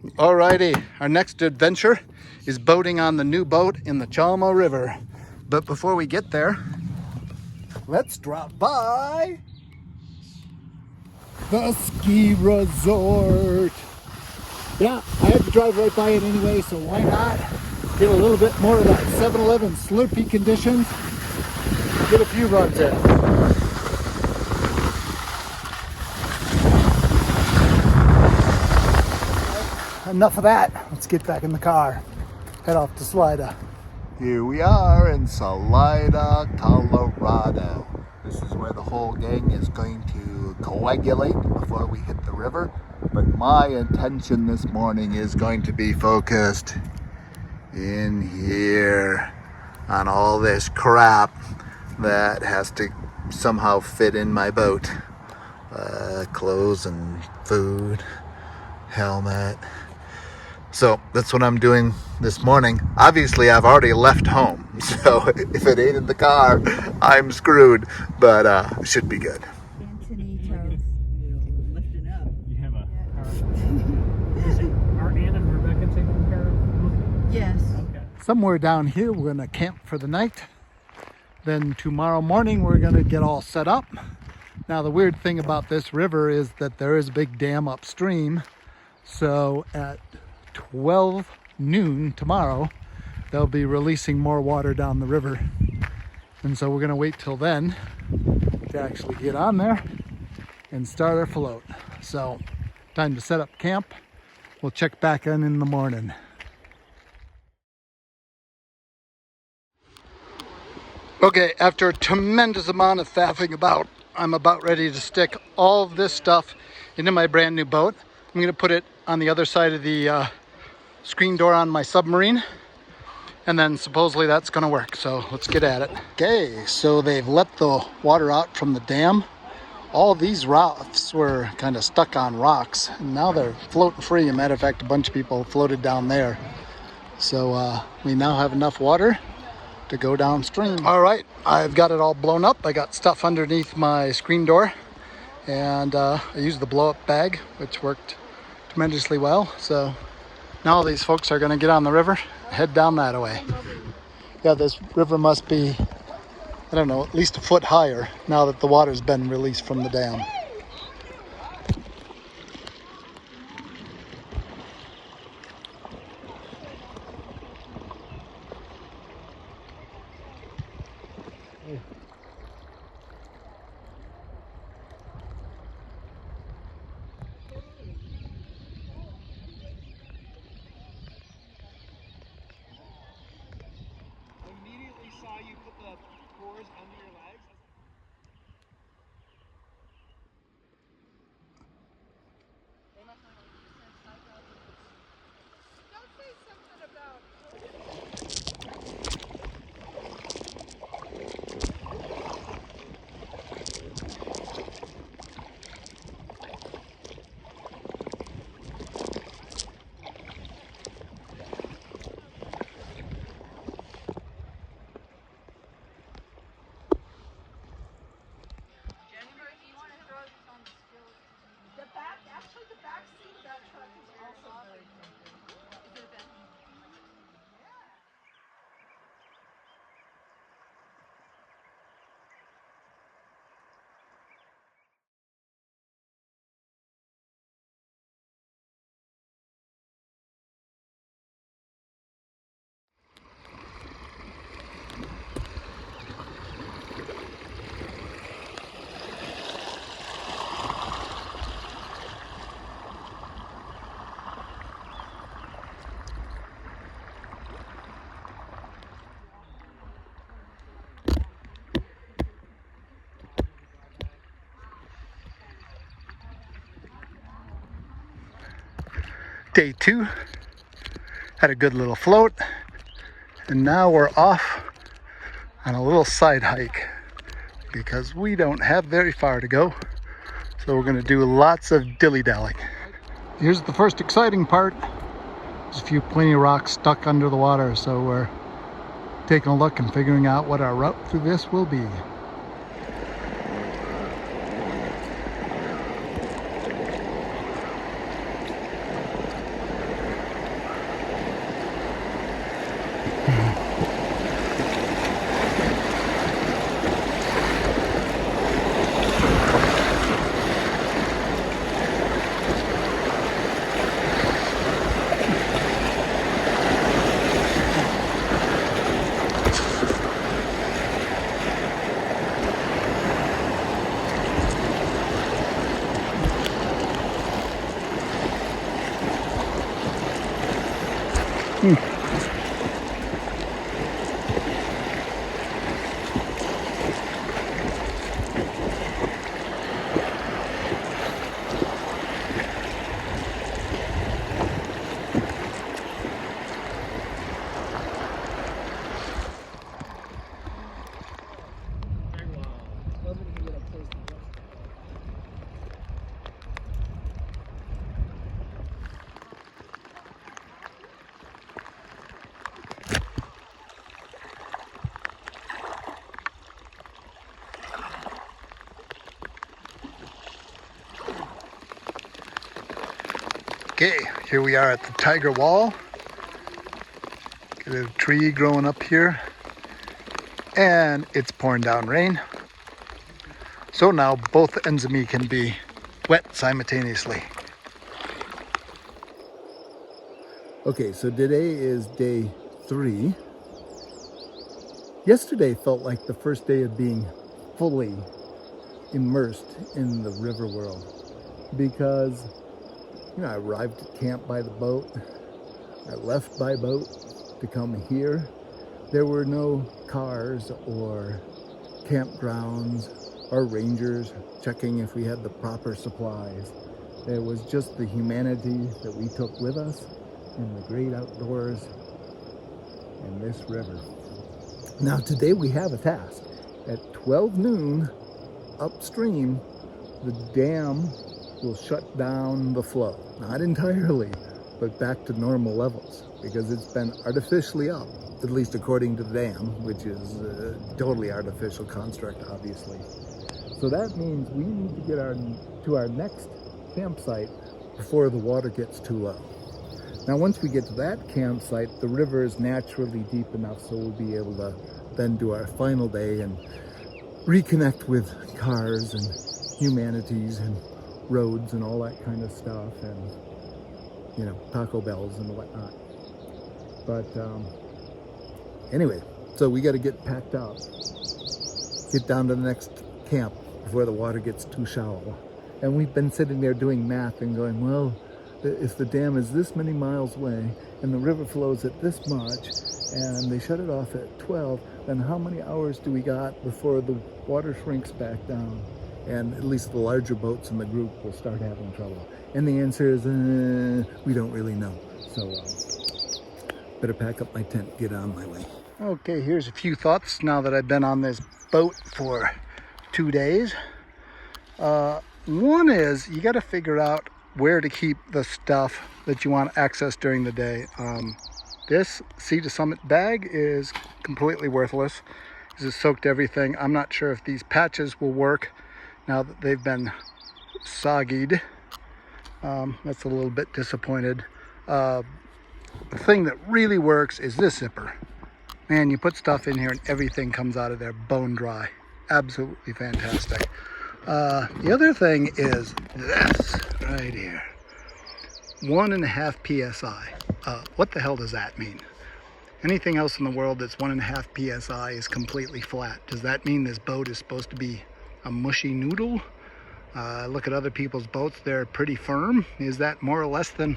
Alrighty, our next adventure is boating on the new boat in the Chama River. But before we get there, let's drop by the ski resort. Yeah, I had to drive right by it anyway, so why not get a little bit more of that 7-Eleven Slurpee conditions, get a few runs in. Enough of that. Let's get back in the car. Head off to Salida. Here we are in Salida, Colorado. This is where the whole gang is going to coagulate before we hit the river. But my intention this morning is going to be focused in here on all this crap that has to somehow fit in my boat. Clothes and food, helmet. So that's what I'm doing this morning. Obviously, I've already left home, so if it ain't in the car, I'm screwed, but it should be good. Antonitos. Lifting up. You have a is it are Anna and Rebecca taking care of? Yes. Okay. Somewhere down here, we're gonna camp for the night. Then tomorrow morning, we're gonna get all set up. Now, the weird thing about this river is that there is a big dam upstream. So at 12 noon tomorrow, they'll be releasing more water down the river. And so we're gonna wait till then to actually get on there and start our float. So time to set up camp. We'll check back in the morning. Okay, after a tremendous amount of faffing about, I'm about ready to stick all of this stuff into my brand new boat. I'm gonna put it on the other side of the screen door on my submarine, and then supposedly that's gonna work. So let's get at it. Okay, so they've let the water out from the dam. All these rafts were kind of stuck on rocks, and now they're floating free. As a matter of fact, a bunch of people floated down there. So we now have enough water to go downstream. All right, I've got it all blown up. I got stuff underneath my screen door, and I used the blow up bag, which worked tremendously well. So now these folks are gonna get on the river, head down that way. Yeah, this river must be, I don't know, at least a foot higher now that the water's been released from the dam. Immediately saw you put the oars under your legs. Don't say something about the back. Actually, the back seat of that truck is also very comfortable. Day 2, had a good little float, and now we're off on a little side hike because we don't have very far to go. So we're gonna do lots of dilly-dallying. Here's the first exciting part. There's a few plenty of rocks stuck under the water, so we're taking a look and figuring out what our route through this will be. Okay, here we are at the Tiger Wall. Got a tree growing up here, and it's pouring down rain. So now both ends of me can be wet simultaneously. Okay, so today is day 3. Yesterday felt like the first day of being fully immersed in the river world because, you know, I arrived at camp by the boat. I left by boat to come here. There were no cars or campgrounds or rangers checking if we had the proper supplies. It was just the humanity that we took with us in the great outdoors and this river. Now today we have a task. At 12 noon upstream, the dam will shut down the flow. Not entirely, but back to normal levels because it's been artificially up, at least according to the dam, which is a totally artificial construct, obviously. So that means we need to get to our next campsite before the water gets too low. Now, once we get to that campsite, the river is naturally deep enough so we'll be able to then do our final day and reconnect with cars and humanities and roads and all that kind of stuff, and, you know, Taco Bells and whatnot. But anyway, so we got to get packed up, get down to the next camp before the water gets too shallow. And we've been sitting there doing math and going, well, if the dam is this many miles away and the river flows at this much and they shut it off at 12, then how many hours do we got before the water shrinks back down and at least the larger boats in the group will start having trouble? And the answer is, we don't really know. So better pack up my tent, get on my way. Okay, here's a few thoughts now that I've been on this boat for 2 days. One is you got to figure out where to keep the stuff that you want access during the day. This Sea to Summit bag is completely worthless. This has soaked everything. I'm not sure if these patches will work now that they've been soggied. That's a little bit disappointed. The thing that really works is this zipper. Man, you put stuff in here and everything comes out of there bone dry. Absolutely fantastic. The other thing is this right here. 1.5 psi. What the hell does that mean? Anything else in the world that's 1.5 psi is completely flat. Does that mean this boat is supposed to be a mushy noodle? Look at other people's boats, they're pretty firm. Is that more or less than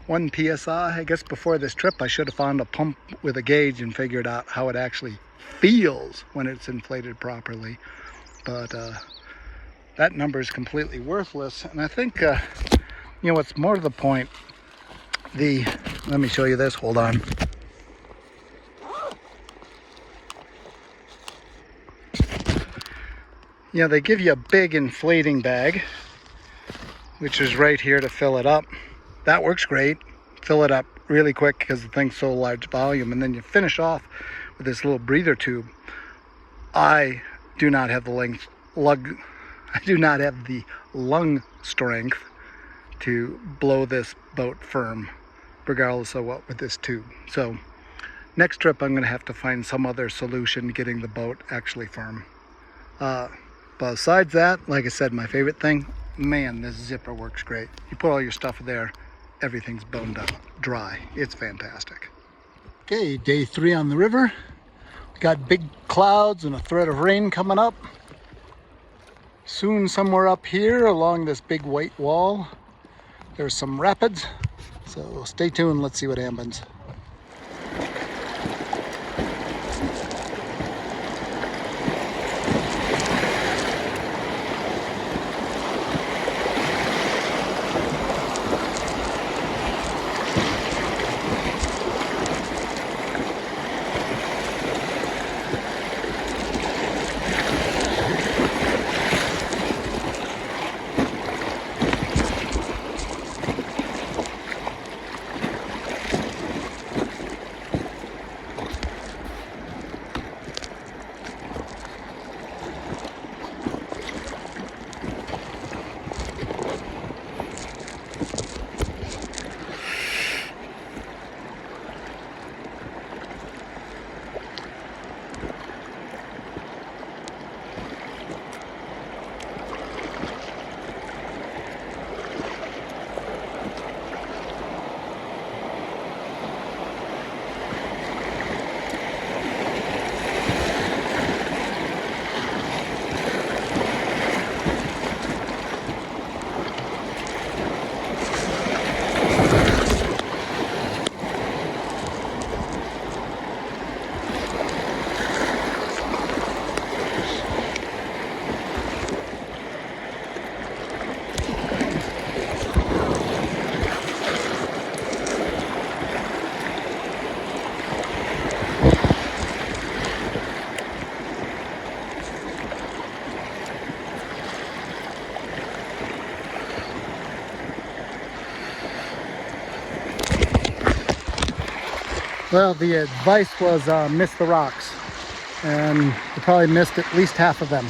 1 psi? I guess before this trip I should have found a pump with a gauge and figured out how it actually feels when it's inflated properly. But that number is completely worthless. And I think, you know, what's more to the point, let me show you this, hold on. You know, they give you a big inflating bag, which is right here to fill it up. That works great. Fill it up really quick because the thing's so large volume, and then you finish off with this little breather tube. I do not have the lung strength to blow this boat firm, regardless of what with this tube. So next trip I'm going to have to find some other solution to getting the boat actually firm. Besides that, like I said, my favorite thing, man, this zipper works great. You put all your stuff there, everything's boned up, dry. It's fantastic. Okay, day 3 on the river. We got big clouds and a threat of rain coming up. Soon somewhere up here along this big white wall, there's some rapids. So stay tuned, let's see what happens. Well, the advice was miss the rocks, and you probably missed at least half of them.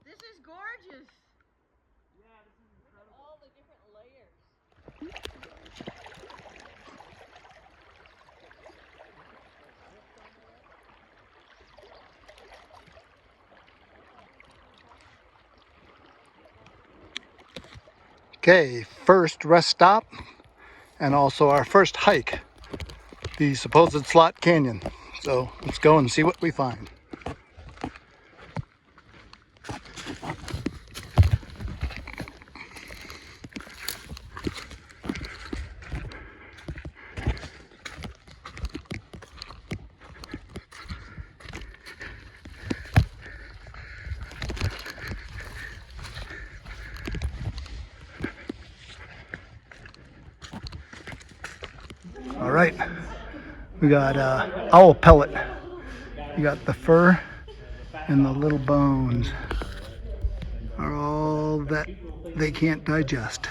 This is gorgeous. Yeah, this is incredible. All the different layers. Okay, first rest stop and also our first hike, the supposed Slot Canyon. So let's go and see what we find. All right, we got owl pellet. You got the fur and the little bones are all that they can't digest.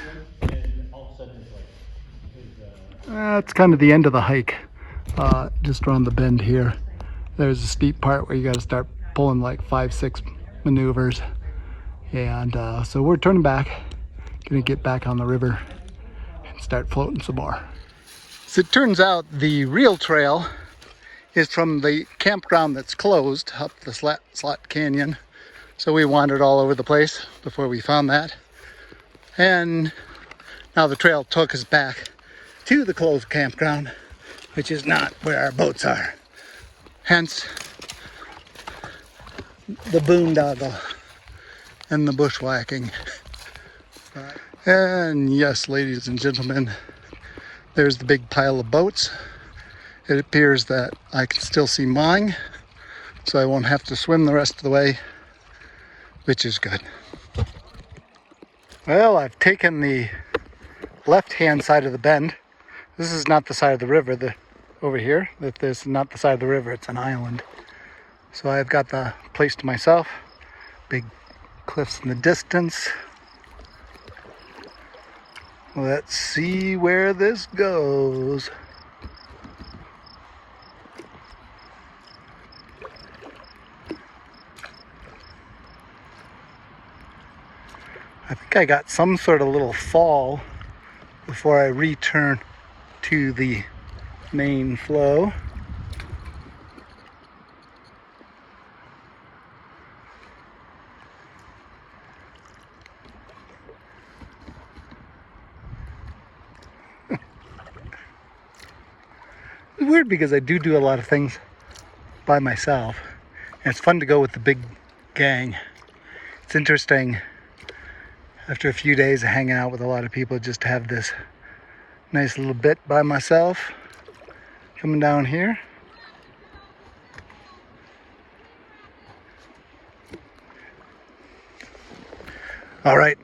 That's kind of the end of the hike. Just around the bend here, there's a steep part where you got to start pulling like 5-6 maneuvers, and so we're turning back, gonna get back on the river and start floating some more. So it turns out the real trail is from the campground that's closed up the Slot Canyon. So we wandered all over the place before we found that. And now the trail took us back to the closed campground, which is not where our boats are. Hence the boondoggle and the bushwhacking. And yes, ladies and gentlemen, there's the big pile of boats. It appears that I can still see mine, so I won't have to swim the rest of the way, which is good. Well, I've taken the left-hand side of the bend. This is not the side of the river over here. This is not the side of the river, it's an island. So I've got the place to myself. Big cliffs in the distance. Let's see where this goes. I think I got some sort of little fall before I return to the main flow. It's weird because I do a lot of things by myself, and it's fun to go with the big gang. It's interesting after a few days of hanging out with a lot of people just to have this nice little bit by myself coming down here. All right.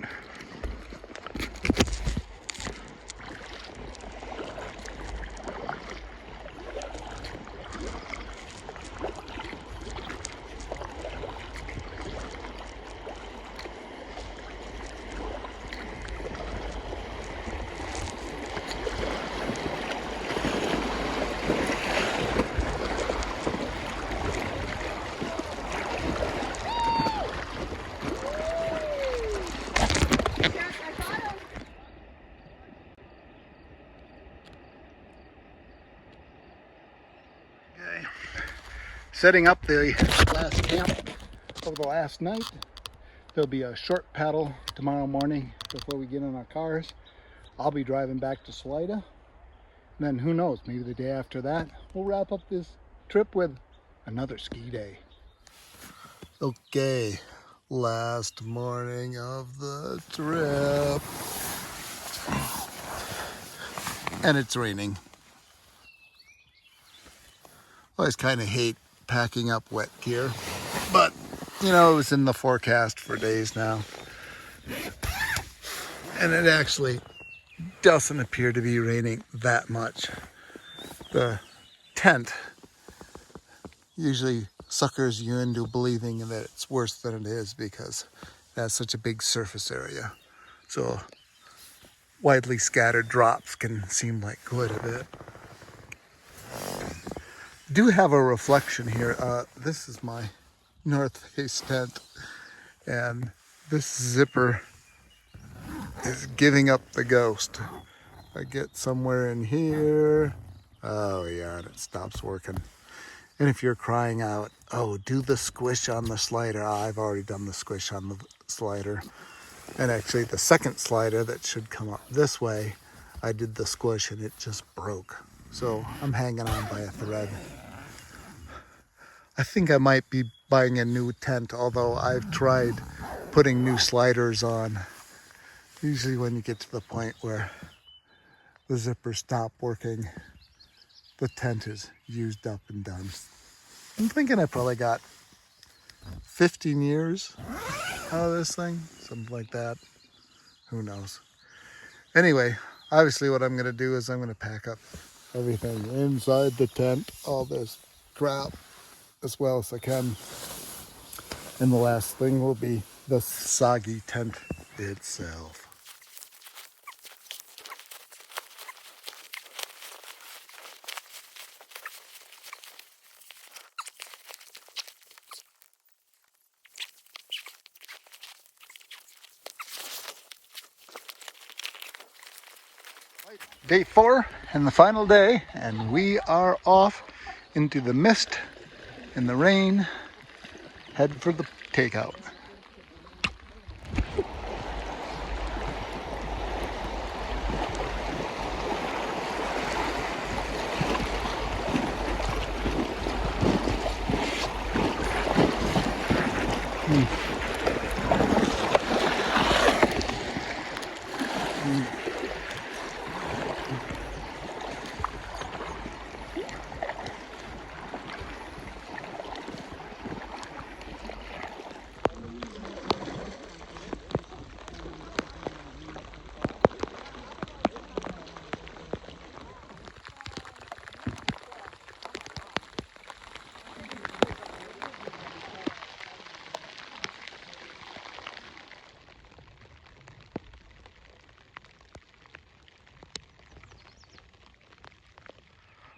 Setting up the last camp of the last night. There'll be a short paddle tomorrow morning before we get in our cars. I'll be driving back to Salida. And then who knows, maybe the day after that, we'll wrap up this trip with another ski day. Okay, Last morning of the trip. And it's raining. I always kind of hate packing up wet gear, but you know, it was in the forecast for days now. And it actually doesn't appear to be raining that much. The tent usually suckers you into believing that it's worse than it is because it has such a big surface area. So widely scattered drops can seem like quite a bit. Do have a reflection here. This is my North Face tent, and this zipper is giving up the ghost. I get somewhere in here. Oh yeah, and it stops working. And if you're crying out, oh, do the squish on the slider. I've already done the squish on the slider. And actually the second slider that should come up this way, I did the squish and it just broke. So I'm hanging on by a thread. I think I might be buying a new tent, although I've tried putting new sliders on. Usually when you get to the point where the zippers stop working, the tent is used up and done. I'm thinking I probably got 15 years out of this thing, something like that. Who knows? Anyway, obviously what I'm gonna do is I'm gonna pack up everything inside the tent, all this crap, as well as I can. And the last thing will be the soggy tent itself. Day 4 and the final day, and we are off into the mist and the rain, head for the takeout.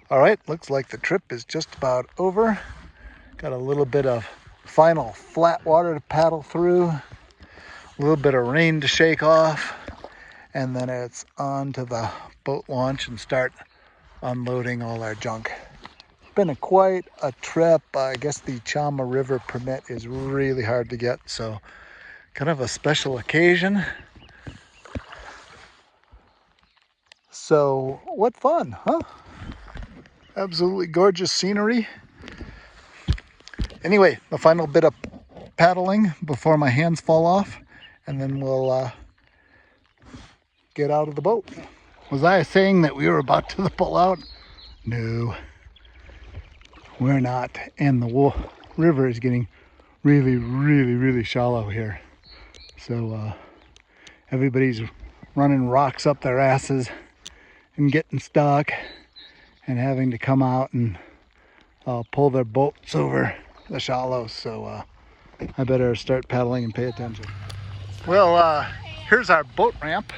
All right, looks like the trip is just about over. Got a little bit of final flat water to paddle through, a little bit of rain to shake off, and then it's on to the boat launch and start unloading all our junk. It's been quite a trip. I guess the Chama River permit is really hard to get, so kind of a special occasion. So what fun, huh? Absolutely gorgeous scenery. Anyway, the final bit of paddling before my hands fall off, and then we'll get out of the boat. Was I saying that we were about to pull out? No, we're not. And the river is getting really shallow here. So everybody's running rocks up their asses and getting stuck and having to come out and pull their boats over the shallows. So I better start paddling and pay attention. Well, here's our boat ramp.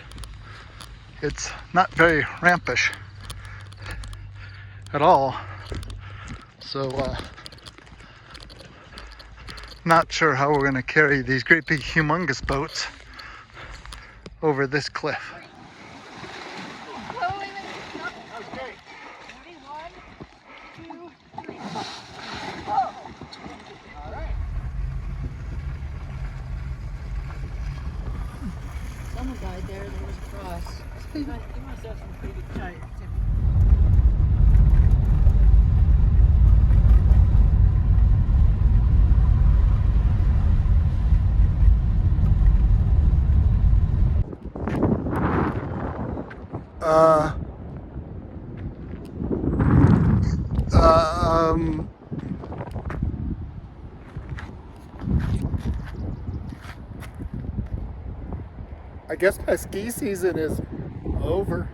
It's not very rampish at all. So not sure how we're gonna carry these great big humongous boats over this cliff. Someone died there. There was a cross. You must have some pretty good giant. Uh, um, I guess my ski season is over.